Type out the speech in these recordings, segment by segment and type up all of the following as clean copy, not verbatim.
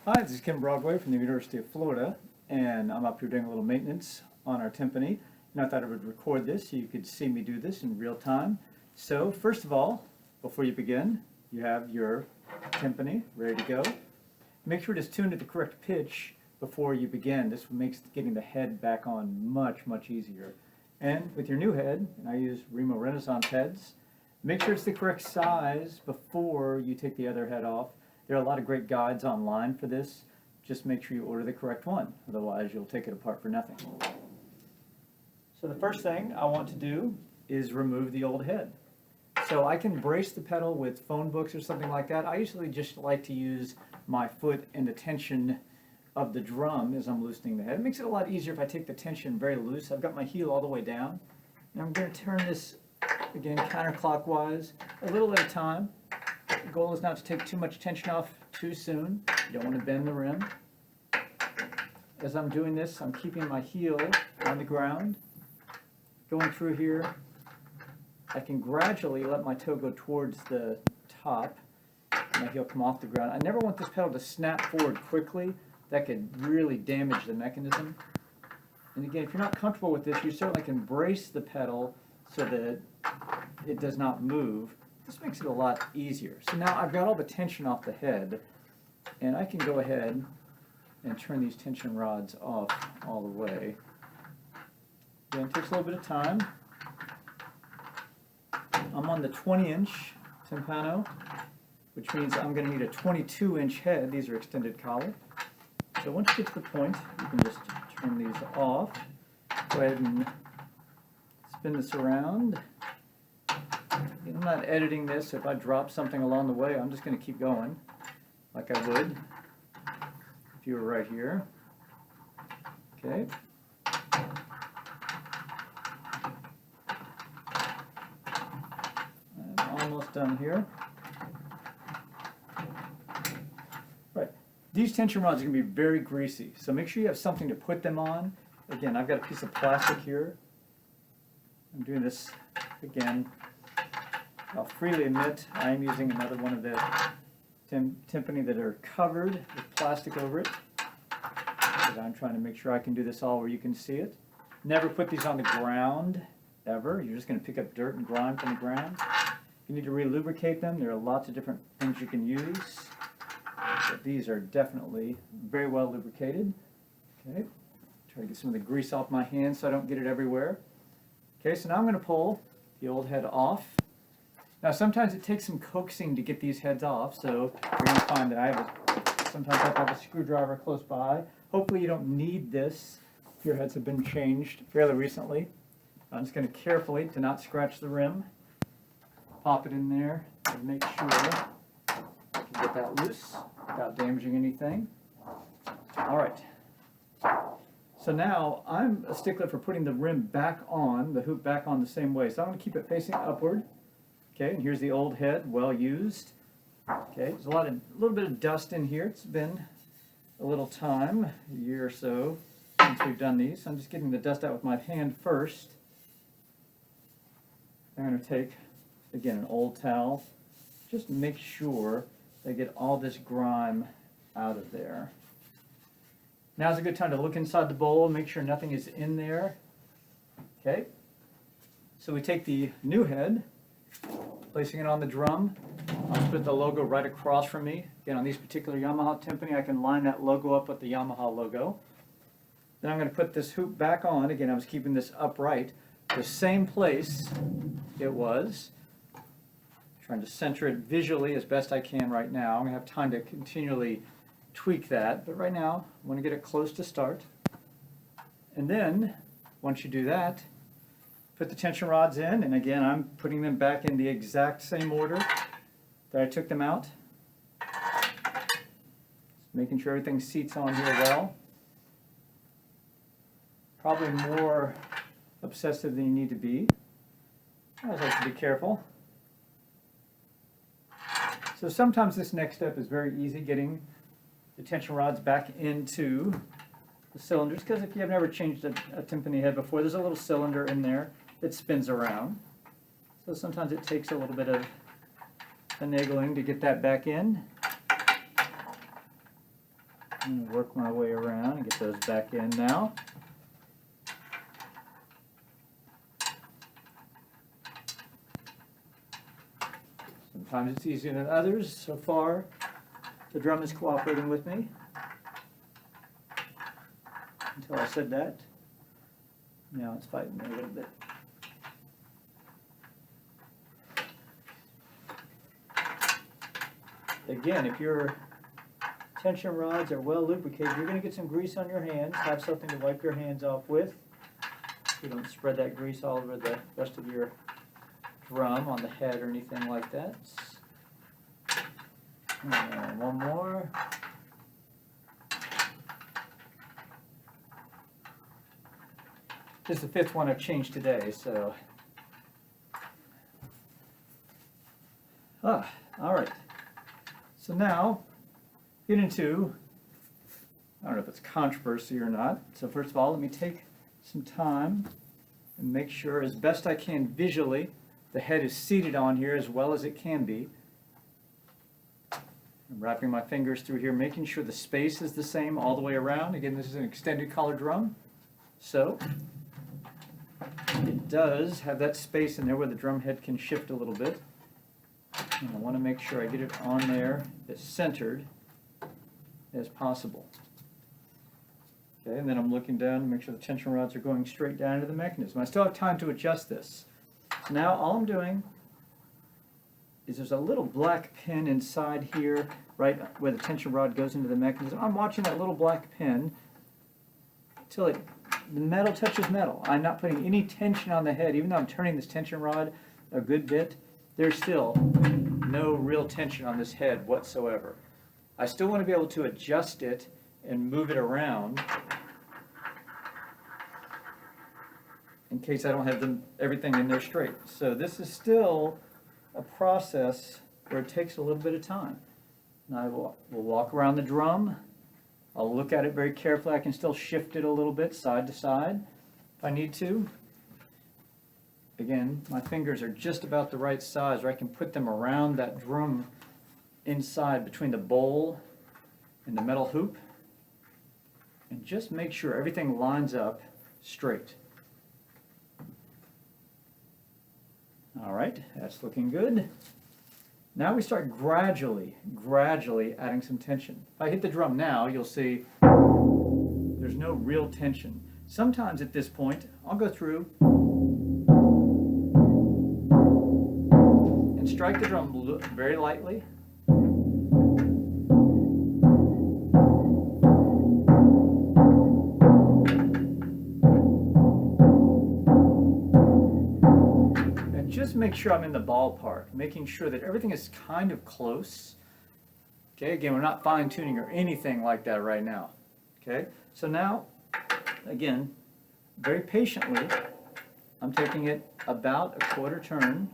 Hi, this is Kim Broadway from the University of Florida, and I'm up here doing a little maintenance on our timpani. And I thought I would record this so you could see me do this in real time. So first of all, before you begin, you have your timpani ready to go. Make sure it is tuned at the correct pitch before you begin. This makes getting the head back on much, much easier. And with your new head, and I use Remo Renaissance heads, make sure it's the correct size before you take the other head off. There are a lot of great guides online for this. Just make sure you order the correct one, otherwise you'll take it apart for nothing. So the first thing I want to do is remove the old head. So I can brace the pedal with phone books or something like that. I usually just like to use my foot and the tension of the drum as I'm loosening the head. It makes it a lot easier if I take the tension very loose. I've got my heel all the way down. And I'm going to turn this, again, counterclockwise, a little at a time. The goal is not to take too much tension off too soon. You don't want to bend the rim. As I'm doing this, I'm keeping my heel on the ground. Going through here, I can gradually let my toe go towards the top. My heel come off the ground. I never want this pedal to snap forward quickly. That could really damage the mechanism. And again, if you're not comfortable with this, you certainly can brace the pedal so that it does not move. This makes it a lot easier. So now I've got all the tension off the head, and I can go ahead and turn these tension rods off all the way. Again, it takes a little bit of time. I'm on the 20-inch timpano, which means I'm going to need a 22-inch head. These are extended collar. So once you get to the point, you can just turn these off. Go ahead and spin this around. I'm not editing this. If I drop something along the way, I'm just going to keep going like I would if you were right here. Okay. I'm almost done here. Right. These tension rods are going to be very greasy, so make sure you have something to put them on. Again, I've got a piece of plastic here. I'm doing this again. I'll freely admit I am using another one of the timpani that are covered with plastic over it. But I'm trying to make sure I can do this all where you can see it. Never put these on the ground, ever. You're just going to pick up dirt and grime from the ground. If you need to re-lubricate them, there are lots of different things you can use. But these are definitely very well lubricated. Okay, try to get some of the grease off my hands so I don't get it everywhere. Okay, so now I'm going to pull the old head off. Now sometimes it takes some coaxing to get these heads off, so you're going to find that sometimes I have a screwdriver close by. Hopefully you don't need this if your heads have been changed fairly recently. I'm just going to carefully, to not scratch the rim, pop it in there and make sure you get that loose without damaging anything. All right. So now I'm a stickler for putting the rim back on, the hoop back on the same way. So I'm going to keep it facing upward. Okay, and here's the old head, well used. Okay, there's a little bit of dust in here. It's been a little time, a year or so, since we've done these. So I'm just getting the dust out with my hand first. I'm going to take, again, an old towel. Just make sure I get all this grime out of there. Now's a good time to look inside the bowl, make sure nothing is in there. Okay, so we take the new head, placing it on the drum. I'll put the logo right across from me. Again, on these particular Yamaha timpani, I can line that logo up with the Yamaha logo. Then I'm going to put this hoop back on. Again, I was keeping this upright, the same place it was. Trying to center it visually as best I can right now. I'm going to have time to continually tweak that, but right now I want to get it close to start. And then, once you do that, put the tension rods in, and again, I'm putting them back in the exact same order that I took them out. Just making sure everything seats on here well. Probably more obsessive than you need to be. I always like to be careful. So sometimes this next step is very easy, getting the tension rods back into the cylinders, because if you have never changed a timpani head before, there's a little cylinder in there that spins around. So sometimes it takes a little bit of finagling to get that back in. I'm going to work my way around and get those back in now. Sometimes it's easier than others. So far, the drum is cooperating with me. Until I said that. Now it's fighting me a little bit. Again, if your tension rods are well lubricated, you're going to get some grease on your hands. Have something to wipe your hands off with. You don't spread that grease all over the rest of your drum on the head or anything like that. And one more. This is the fifth one I've changed today, so. All right. So now, get into, I don't know if it's controversy or not. So first of all, let me take some time and make sure as best I can visually the head is seated on here as well as it can be. I'm wrapping my fingers through here, making sure the space is the same all the way around. Again, this is an extended collar drum, so it does have that space in there where the drum head can shift a little bit. And I want to make sure I get it on there as centered as possible. Okay, and then I'm looking down to make sure the tension rods are going straight down into the mechanism. I still have time to adjust this. So now all I'm doing is there's a little black pin inside here, right where the tension rod goes into the mechanism. I'm watching that little black pin until the metal touches metal. I'm not putting any tension on the head. Even though I'm turning this tension rod a good bit, there's still no real tension on this head whatsoever. I still want to be able to adjust it and move it around in case I don't have everything in there straight. So this is still a process where it takes a little bit of time. And I will walk around the drum. I'll look at it very carefully. I can still shift it a little bit side to side if I need to. Again, my fingers are just about the right size where I can put them around that drum inside between the bowl and the metal hoop. And just make sure everything lines up straight. All right, that's looking good. Now we start gradually adding some tension. If I hit the drum now, you'll see there's no real tension. Sometimes at this point, I'll go through and strike the drum very lightly. Just make sure I'm in the ballpark, making sure that everything is kind of close. Okay, again, we're not fine-tuning or anything like that right now. Okay, so now, again, very patiently, I'm taking it about a quarter turn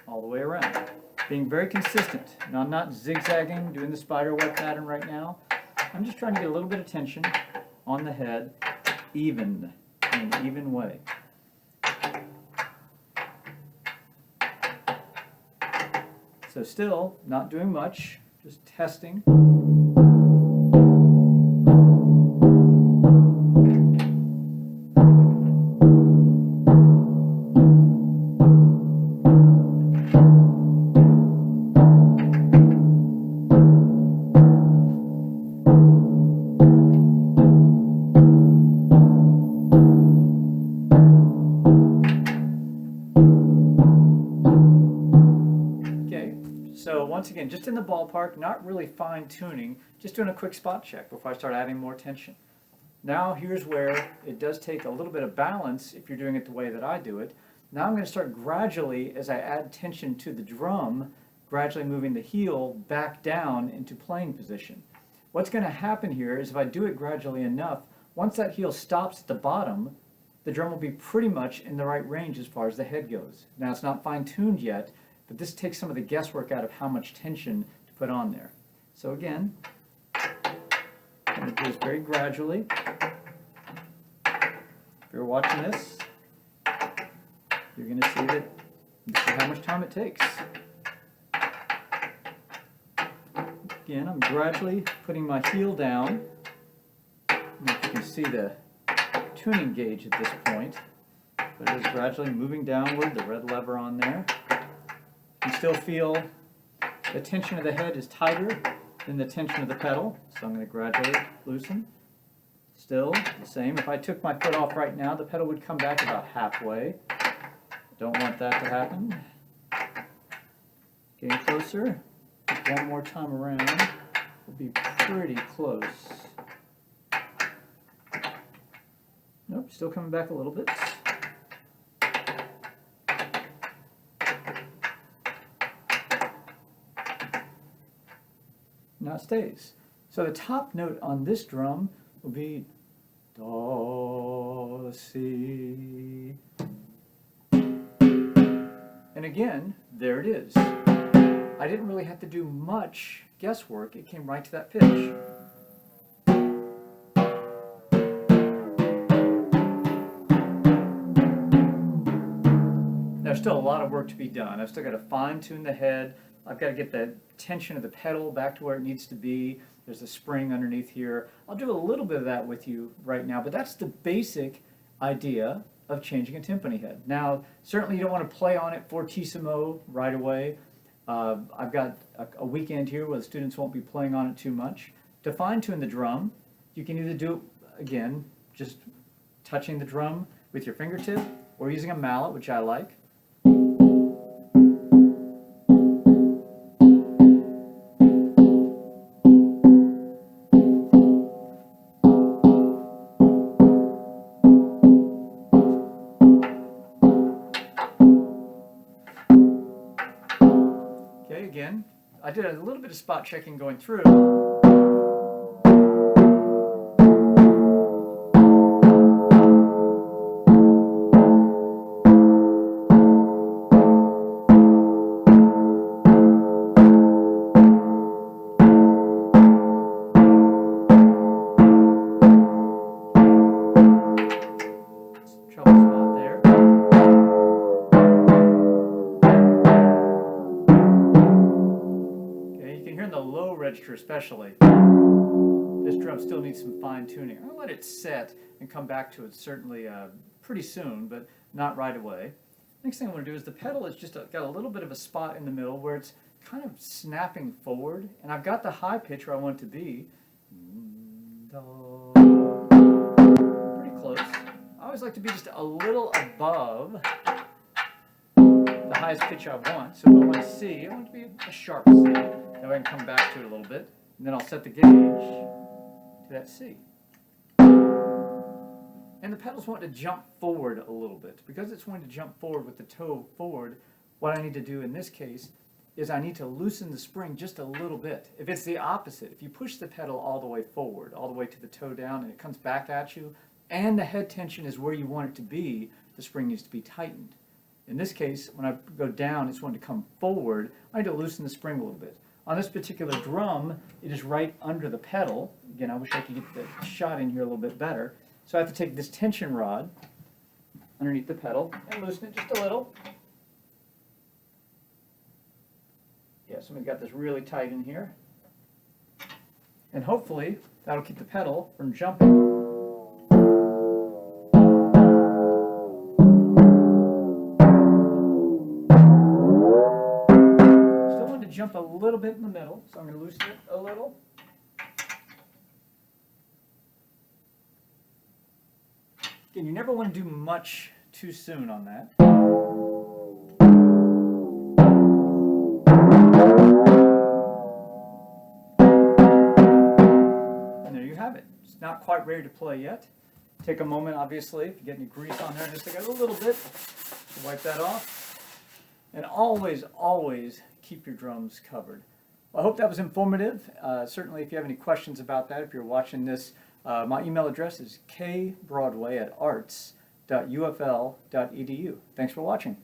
all the way around. Being very consistent. Now, I'm not zigzagging, doing the spider web pattern right now. I'm just trying to get a little bit of tension on the head, in an even way. So still not doing much, just testing. So once again, just in the ballpark, not really fine-tuning, just doing a quick spot check before I start adding more tension. Now here's where it does take a little bit of balance if you're doing it the way that I do it. Now I'm going to start gradually, as I add tension to the drum, gradually moving the heel back down into playing position. What's going to happen here is if I do it gradually enough, once that heel stops at the bottom, the drum will be pretty much in the right range as far as the head goes. Now it's not fine-tuned yet, but this takes some of the guesswork out of how much tension to put on there. So again, I'm going to do this very gradually. If you're watching this, you're going to see that this is how much time it takes. Again, I'm gradually putting my heel down. I don't know if you can see the tuning gauge at this point, but it is gradually moving downward, the red lever on there. You still feel the tension of the head is tighter than the tension of the pedal, so I'm going to gradually loosen. Still the same. If I took my foot off right now, the pedal would come back about halfway. Don't want that to happen. Getting closer. One more time around. We'll be pretty close. Nope, still coming back a little bit. Now it stays. So the top note on this drum will be Do, Si. And again, there it is. I didn't really have to do much guesswork. It came right to that pitch. There's still a lot of work to be done. I've still got to fine-tune the head. I've got to get the tension of the pedal back to where it needs to be. There's a spring underneath here. I'll do a little bit of that with you right now, but that's the basic idea of changing a timpani head. Now, certainly you don't want to play on it fortissimo right away. I've got a weekend here where the students won't be playing on it too much. To fine-tune the drum, you can either do it, again, just touching the drum with your fingertip, or using a mallet, which I like. Okay, again, I did a little bit of spot checking going through. Trouble spot there. Okay, you can hear in the low register especially. This drum still needs some fine tuning. I'm going to let it set and come back to it certainly pretty soon, but not right away. Next thing I want to do is the pedal is just got a little bit of a spot in the middle where it's kind of snapping forward, and I've got the high pitch where I want it to be. Pretty close. I always like to be just a little above the highest pitch I want. So if I want a C, I want it to be a sharp C. That way I can come back to it a little bit, and then I'll set the gauge to that C. And the pedals want to jump forward a little bit. Because it's wanting to jump forward with the toe forward, what I need to do in this case is I need to loosen the spring just a little bit. If it's the opposite, if you push the pedal all the way forward, all the way to the toe down, and it comes back at you, and the head tension is where you want it to be, the spring needs to be tightened. In this case, when I go down, it's wanting to come forward. I need to loosen the spring a little bit. On this particular drum, it is right under the pedal. Again, I wish I could get the shot in here a little bit better. So I have to take this tension rod underneath the pedal and loosen it just a little. Yeah, so we've got this really tight in here. And hopefully, that'll keep the pedal from jumping. Still want to jump a little bit in the middle, so I'm going to loosen it a little. Again, you never want to do much too soon on that. And there you have it. It's not quite ready to play yet. Take a moment, obviously, if you get any grease on there, just to get a little bit, to wipe that off. And always, always keep your drums covered. Well, I hope that was informative. Certainly, if you have any questions about that, if you're watching this, my email address is kbroadway@arts.ufl.edu. Thanks for watching.